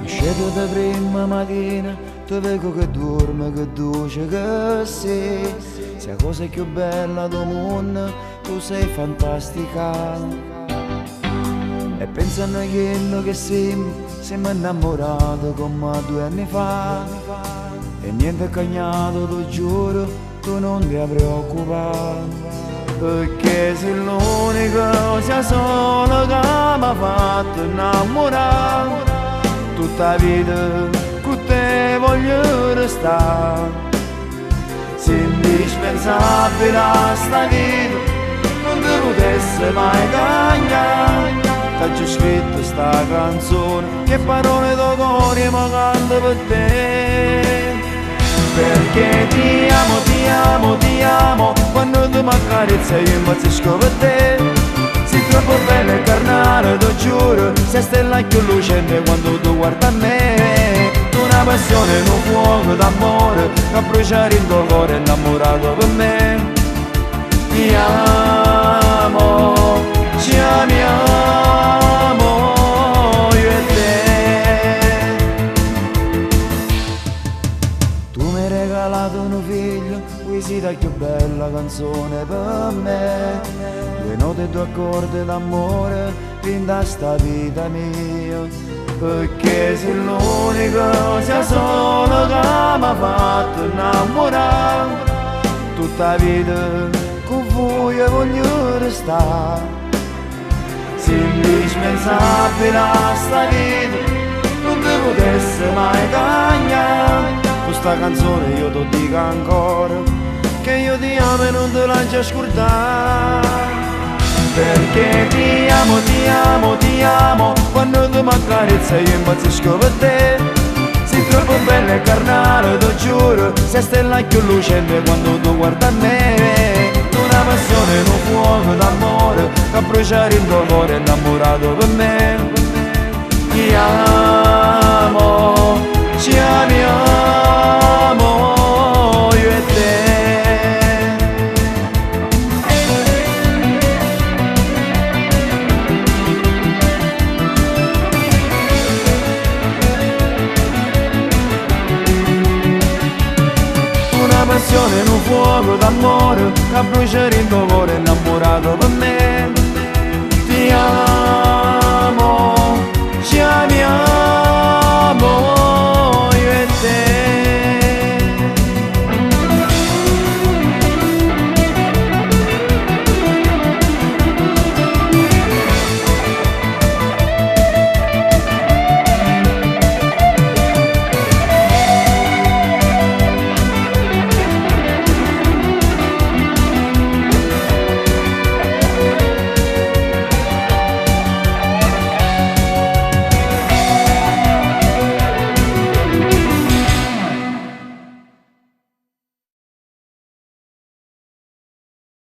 Scedo da prima mattina, ti vedo che dormi, che dolce che sei. Sei la cosa più bella del mondo, tu sei fantastica. E pensando a quello che siamo innamorati come 2 anni fa. E niente è cagnato, ti giuro, tu non ti preoccupare. Perché sei l'unica cosa sola che mi ha fatto innamorare. Tutta la vita con te voglio restare. Sei indispensabile a sta vita, non ti potesse mai cambiare. T'ho scritto sta canzone, che parole d'odore mi canto per te. Perché ti amo, ti amo, ti amo, quando tu mi accarezzi io impazzisco per te. Sei troppo bella e carnale, ti giuro, sei stella più lucente quando tu guardi a me. Una passione, un fuoco d'amore, che bruciare il tuo cuore innamorato per me. Ti amo, ci amiamo, io e te. Tu mi hai regalato un figlio, questa è la più bella canzone per me. 2 note e 2 accordi d'amore, fin da sta vita mia. Perché sei l'unica cosa sola che mi ha fatto innamorare. Tutta la vita con voi voglio restare. Sei indispensabile a sta vita, non ti potesse mai cambiare. Questa canzone io ti dico ancora, che io ti amo e non te lascio scordare. Perché ti amo, ti amo, ti amo, quando tu mi accarezzi io impazzisco per te. Sei troppo bella e carnale, ti giuro, sei stella più lucente quando tu guardi a me. Una passione, un fuoco d'amore, che bruciare il tuo cuore innamorato per me. Ti amo, ci amiamo, io e te. Passione, un fuoco d'amore, che bruciare il tuo cuore innamorato per me. Ti amo.